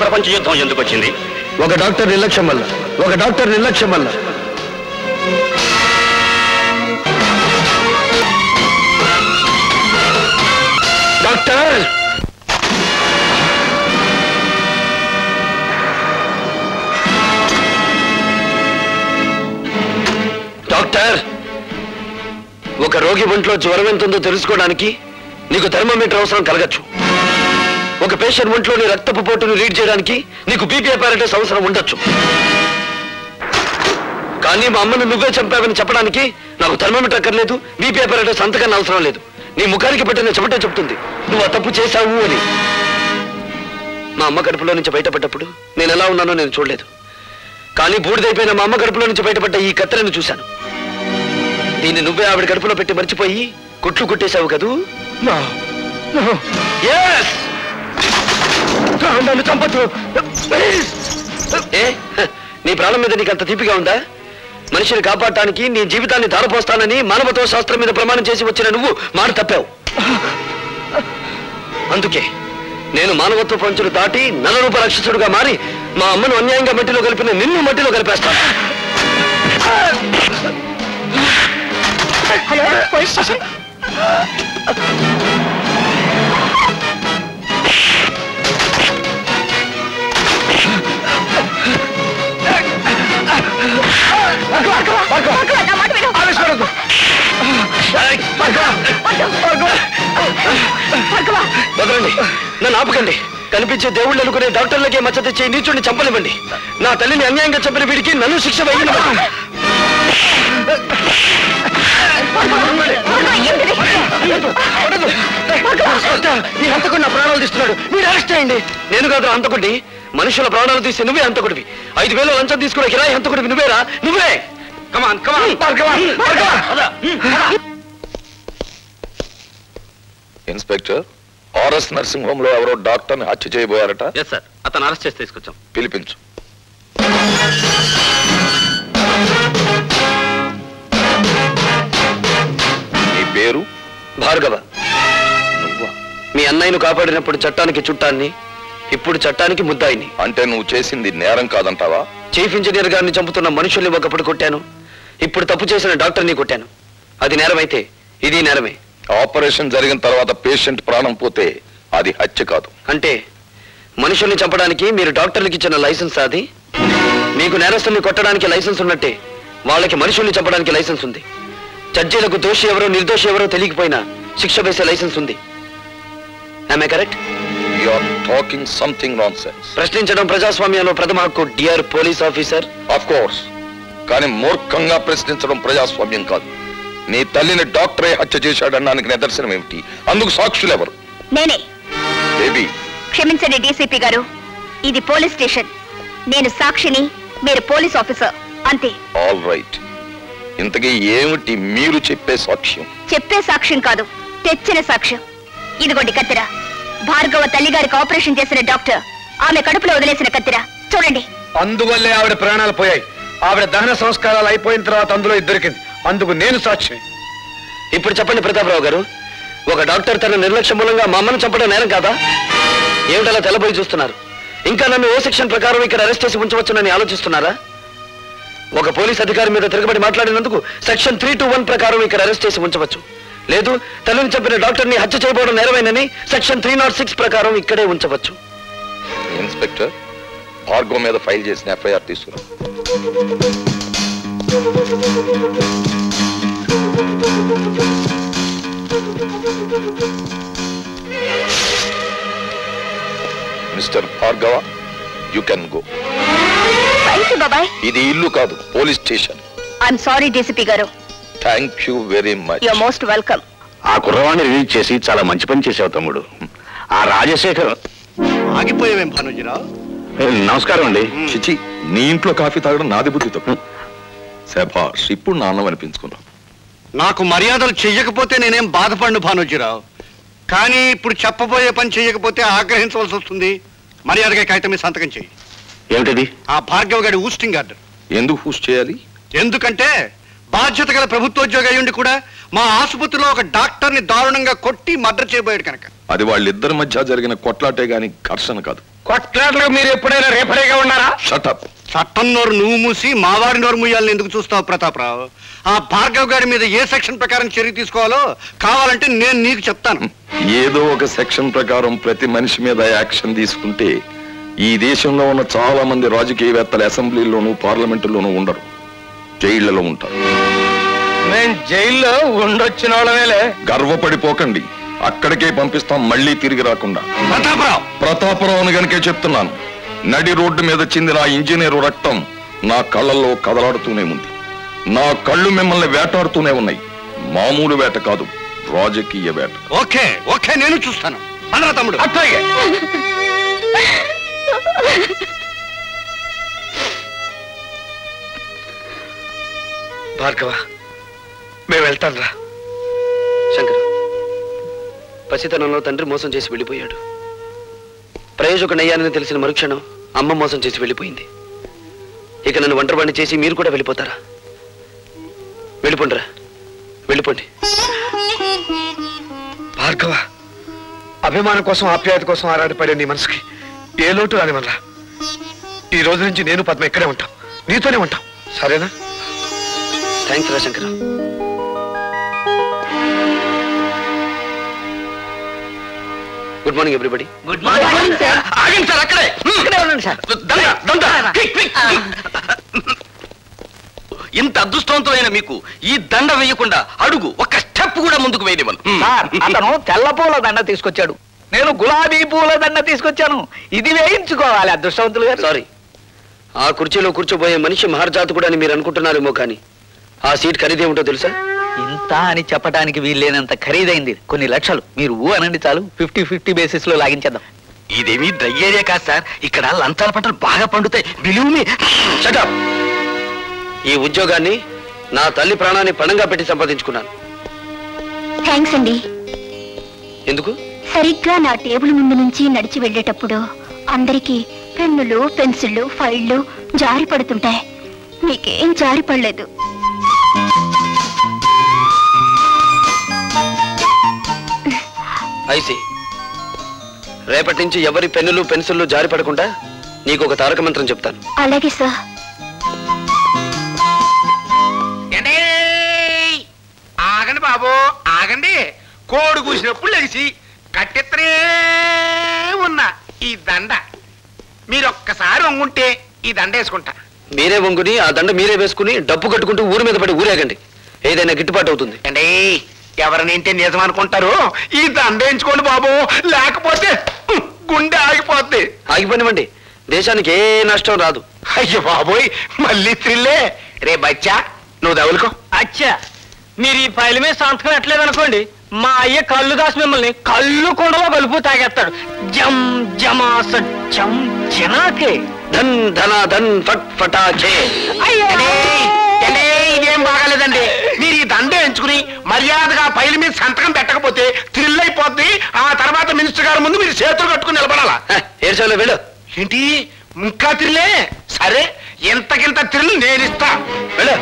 ప్రపంచ యుద్ధం ఎందుకు వచ్చింది? ఒక డాక్టర్ నిర్లక్ష్యం వల్ల. డాక్టర్ డాక్టర్ ఒక రోగి ఒంట్లో జ్వరం ఎంతుందో తెలుసుకోవడానికి నీకు థర్మోమీటర్ అవసరం కలగచ్చు. ఒక పేషెంట్ ఒంట్లోని రక్తపు పోటును రీడ్ చేయడానికి నీకు బీపీ అపారటస్ అవసరం ఉండొచ్చు. కానీ మా అమ్మను నువ్వే చంపావని చెప్పడానికి నాకు థర్మోమీటర్ అక్కర్లేదు, బీపీ అపారటస్ అంతకన్నా అవసరం లేదు. నీ ముఖానికి పెట్టిన చెమటే చెప్తుంది నువ్వు ఆ తప్పు చేశావు అని. మా అమ్మ కడుపులో నుంచి బయటపడ్డప్పుడు నేను ఎలా ఉన్నానో నేను చూడలేదు. కానీ బూడిదైపోయిన మా అమ్మ కడుపులో నుంచి బయటపడ్డ ఈ కత్తెరను చూశాను. దీన్ని నువ్వే ఆవిడ కడుపులో పెట్టి మర్చిపోయి కుట్లు కుట్టేశావు కదూ? నన్ను చంపొద్దు. ఏ నీ ప్రాణం మీద నీకు అంత తీపిగా ఉందా? మనిషిని కాపాడటానికి నీ జీవితాన్ని ధారపోస్తానని మానవత్వ శాస్త్రం మీద ప్రమాణం చేసి వచ్చిన నువ్వు మాట తప్పావు. అందుకే నేను మానవత్వ పంచులు దాటి నరరూప రాక్షసుడుగా మారి మా అమ్మను అన్యాయంగా మట్టిలో కలిపిన నిన్ను మట్టిలో కలిపేస్తాను. వదలండి, నన్ను ఆపకండి. కనిపించే దేవుళ్ళు అనుకునే డాక్టర్లకే మచ్చ తెచ్చే నీచుడిని చంపనివ్వండి. నా తల్లిని అన్యాయంగా చంపిన వీడికి నన్ను శిక్ష వేయనివ్వండి. ఈ హంతకుడు నా ప్రాణాలు తీస్తున్నాడు, మీరు అరెస్ట్ చేయండి. నేను కాదు హంతకుడిని, మనుషుల ప్రాణాలు తీసి నువ్వే హంతకుడివి. 5,000 లంచం తీసుకునే కిరాయి హంతకుడివి నువ్వేరా? నువ్వే. కమాన్ కమాన్. ఇన్స్పెక్టర్, ఆర్ఎస్ నర్సింగ్ హోమ్ లో ఎవరో డాక్టర్ ని హత్య చేయబోయారట. ఎస్ సార్, అతను అరెస్ట్ చేసి తీసుకొచ్చాం. పిలిపించు. నీ పేరు? భార్గవ. మీ అన్నయ్యను కాపాడినప్పుడు చట్టానికి చుట్టాన్ని, ఇప్పుడు చట్టానికి ముద్దాయిని. అంటే నువ్వు చేసింది నేరం కాదంటావా? చీఫ్ ఇంజనీర్ గారిని చంపుతున్న మనుషుల్ని ఒకప్పుడు కొట్టాను, ఇప్పుడు తప్పు చేసిన డాక్టర్ని కొట్టాను. అది నేరమైతే ఇది నేరమే. ఆపరేషన్ జరిగిన తర్వాత పేషెంట్ ప్రాణం పోతే అది హత్య కాదు. అంటే మనుషుల్ని చంపడానికి మీరు డాక్టర్లకి ఇచ్చిన లైసెన్స్ అది? మీకు నేరస్తుల్ని కొట్టడానికి లైసెన్స్ ఉన్నట్టే వాళ్ళకి మనుషుల్ని చంపడానికి లైసెన్స్ ఉంది. జడ్జీలకు దోషి ఎవరో నిర్దోషి ఎవరో తెలియకపోయినా శిక్ష వేసే లైసెన్స్ ఉంది. Am I correct? You are talking something nonsense. ప్రశ్నించడం ప్రజాస్వామ్యంలో ప్రథమ హక్కు, dear police officer. Of course, కానీ మూర్ఖంగా ప్రశ్నించడం ప్రజాస్వామ్యం కాదు. నీ తల్లిని డాక్టరే హత్య చేశాడనడానికి నిదర్శనం ఏమిటి? అందుకు సాక్షులు ఎవరు? నేనే. బేబీ, క్షమించండి డీసీపీ గారు, ఇది పోలీస్ స్టేషన్. నేను సాక్షిని, మీరు పోలీస్ ఆఫీసర్, అంతే. All right. ఇంతకీ ఏమిటి మీరు చెప్పే సాక్ష్యం? చెప్పే సాక్ష్యం కాదు, తెచ్చిన సాక్ష్యం. ఇదిగోండి కత్తిర. భార్గవ తల్లిగారికి ఆపరేషన్ చేసిన డాక్టర్ ఆమె కడుపులో వదిలేసిన కత్తిర చూడండి. అందువల్లే ఆవిడ ప్రాణాలు పోయాయి. ఆవిడ దహన సంస్కారాలు అయిపోయిన తర్వాత అందులో దొరికింది. అందుకు నేను సాక్షి. ఇప్పుడు చెప్పండి ప్రతాపరావు గారు, ఒక డాక్టర్ తన నిర్లక్ష్యం మూలంగా మా అమ్మను చంపడం నేరం కాదా? ఏమిటలా తెల్లబోయి చూస్తున్నారు? ఇంకా నన్ను ఏ సెక్షన్ ప్రకారం ఇక్కడ అరెస్ట్ చేసి ఉంచవచ్చునని ఆలోచిస్తున్నారా? ఒక పోలీస్ అధికారి మీద తిరగబడి మాట్లాడినందుకు సెక్షన్ 321 ప్రకారం ఇక్కడ అరెస్ట్ చేసి ఉంచవచ్చు. లేదు, తల్లిని చంపిన డాక్టర్ని హత్య చేయబోవడం నేరమేనని సెక్షన్ 306 ప్రకారం ఇక్కడే ఉంచవచ్చు. ఇన్స్పెక్టర్, భార్గవ్ మీద ఫైల్ చేసిన ఎఫ్ఐఆర్ తీసుకురా. Mister Bhargava, you can go. ఇది ఇల్లు కాదు, police station. I'm sorry DCP గారు. Thank you very much. You are most welcome. ఆ కుర్రవాణ్ణి రిలీజ్ చేసి చాలా మంచి పని చేసావు తమ్ముడు. ఆ రాజశేఖర్ ఆగిపోయావేం భానుజీరావు? నమస్కారం అండి. చిచి, నీ ఇంట్లో కాఫీ తాగడం నాది బుద్ధి తప్పు. శభాష్, ఇప్పుడు నా అన్నం అనిపించుకున్నాం. నాకు మర్యాదలు చెయ్యకపోతే నేనేం బాధపడను భానుజీరావు, కానీ ఇప్పుడు చెప్పబోయే పని చెయ్యకపోతే ఆగ్రహించవలసి వస్తుంది. మర్యాదగా కాగితం మీద సంతకం చెయ్యి. ఏమిటది? ఆ భార్గవ్ గారి ఊస్టింగ్ ఆర్డర్. ఎందుకు హూస్ చేయాలి? ఎందుకంటే బాధ్యత గల ప్రభుత్వోద్యోగి అయ్యుండి కూడా మా ఆసుపత్రిలో ఒక డాక్టర్ని దారుణంగా కొట్టి మర్డర్ చేయబోయాడు కనుక. అది వాళ్ళిద్దరి మధ్య జరిగిన కొట్లాటే గాని ఘర్షణ కాదు. కొట్లాటలకు మీరు ఎప్పుడైనా రేపరేగా ఉన్నారా? షటప్. చట్టం నోరు నువ్వు మూసి మావాడి నోరు మూయాలని ఎందుకు చూస్తావు ప్రతాపరావు? ఆ భార్గవ్ గారి మీద ఏ సెక్షన్ ప్రకారం చర్య తీసుకోవాలో కావాలంటే నేను నీకు చెప్తాను. ఏదో ఒక సెక్షన్ ప్రకారం ప్రతి మనిషి మీద యాక్షన్ తీసుకుంటే ఈ దేశంలో ఉన్న చాలా మంది రాజకీయవేత్తలు అసెంబ్లీలోనూ పార్లమెంటులోనూ ఉండరు, జైళ్లలో ఉంటారు. నేను జైల్లో ఉండొచ్చిన వాళ్ళమేలే. గర్వపడిపోకండి, అక్కడికే పంపిస్తాం, మళ్ళీ తిరిగి రాకుండా. ప్రతాపరావుని గనుకే చెప్తున్నాను. నడి రోడ్డు మీద చిందిన ఇంజనీరు రక్తం నా కళ్ళల్లో కదలాడుతూనే ఉంది. నా కళ్ళు మిమ్మల్ని వేటాడుతూనే ఉన్నాయి. మామూలు వేట కాదు, రాజకీయ వేట. ఓకే ఓకే, నేను చూస్తాను. అనరా తమ్ముడు. అట్లాగే. భార్గవ, మేము వెళ్తాను రా. శంకర్, పసితనంలో తండ్రి మోసం చేసి వెళ్ళిపోయాడు. ప్రయోజకుడయ్యానని తెలిసిన మరుక్షణం అమ్మ మోసం చేసి వెళ్ళిపోయింది. ఇక నన్ను ఒంటరివాణ్ణి చేసి మీరు కూడా వెళ్ళిపోతారా? వెళ్ళిపోండిరా, వెళ్ళిపోండి. భార్గవ, అభిమానం కోసం ఆప్యాయత కోసం ఆరాటపడే నీ మనసుకి ఏ లోటు రానివల్లా. ఈ రోజు నుంచి నేను పద్మ ఇక్కడే ఉంటాం, నీతోనే ఉంటాం, సరేనా? థ్యాంక్స్ రా Shankar. Good morning everybody. Good morning sir. ఆగండి సార్, అక్కడే ఉండండి సార్. ఇంత అదృష్టవంతమైన మీకు ఈ దండ వేయకుండా అడుగు ఒక్క స్టెప్ కూడా ముందుకు వేయనివ్వను. అతను తెల్ల పూల దండ తీసుకొచ్చాడు, నేను గులాబీ పూల దండ తీసుకొచ్చాను. ఇది వేయించుకోవాలి అదృష్టవంతులు గారు. సారీ, ఆ కుర్చీలో కూర్చోబోయే మనిషి మహర్జాతకుడు అని మీరు అనుకుంటున్నారేమో, కానీ ఆ సీట్ ఖరీదేమిటో తెలుసా? ఇంత అని చెప్పడానికి వీల్లేనంత ఖరీదైంది. కొన్ని లక్షలు. మీరు అనండి చాలు, 50-50 బేసిస్ లో లాగించేద్దాం. ఇదేమీ డ్రై ఏరియా కాదు సార్, ఇక్కడ లంచాల పంటలు బాగా పండుతాయి. Believe me. Shut up. ఈ ఉద్యోగాన్ని నా తల్లి ప్రాణాన్ని పణంగా పెట్టి సంపాదించుకున్నాను. థ్యాంక్స్ అండి. ఎందుకు? సరిగ్గా నా టేబుల్ ముందు నుంచి నడిచి వెళ్ళేటప్పుడు అందరికీ పెన్నులు, పెన్సిళ్ళు, ఫైళ్లు జారి పడుతుంటాయి. మీకేం జారి పడలేదు. ఐసి, రేపటి నుంచి ఎవరి పెన్నులు, పెన్సిళ్ళు జారి పడకుండా నీకు ఒక తారక మంత్రం చెప్తాను. అలాగే సార్. ఆగండి బాబు, ఆగండి. కోడి కూసినప్పుడు లెగిసి కట్టెత్తనే ఉన్న ఈ దండ మీరొక్కసారి వంగుంటే ఈ దండ వేసుకుంటా. మీరే వంగుని ఆ దండ మీరే వేసుకుని డబ్బు కట్టుకుంటూ ఊరి మీద పడి ఊరేగండి. ఏదైనా గిట్టుబాటు అవుతుంది. అండి, ఎవరినింటే నిజం అనుకుంటారు. ఈ దండ వేయించుకోండి బాబు, లేకపోతే గుండె ఆగిపోద్ది. ఆగిపోనివ్వండి, దేశానికి ఏ నష్టం రాదు. అయ్యో బాబోయ్, మళ్ళీ త్రిల్లే. రే బచ్చా, నువ్వు దవులుకో. అచ్చా, మీరు ఈ ఫైల్ మీద సంతకం ఎట్లేదనుకోండి, మా అయ్య కళ్ళు దాసి మిమ్మల్ని కళ్ళు కుండలో కలుపు తాగేస్తాడు. జమ్ జమాస జం జనాకే ధన్ ధన ధన్ ఫట్ ఫటాచే. ఇదేం బాగాలేదండి. మీరు ఈ దండ ఎంచుకుని మర్యాదగా ఫైల్ మీద సంతకం పెట్టకపోతే థ్రిల్ అయిపోద్ది. ఆ తర్వాత మినిస్టర్ గారి ముందు మీరు చేతులు కట్టుకుని నిలబడాలా. ఏడ్చాలో వెళ్ళు. ఏంటి ఇంకా థ్రిల్లే? సరే, ఎంతకింత థ్రిల్ నేను ఇస్తా. వెళ్ళు.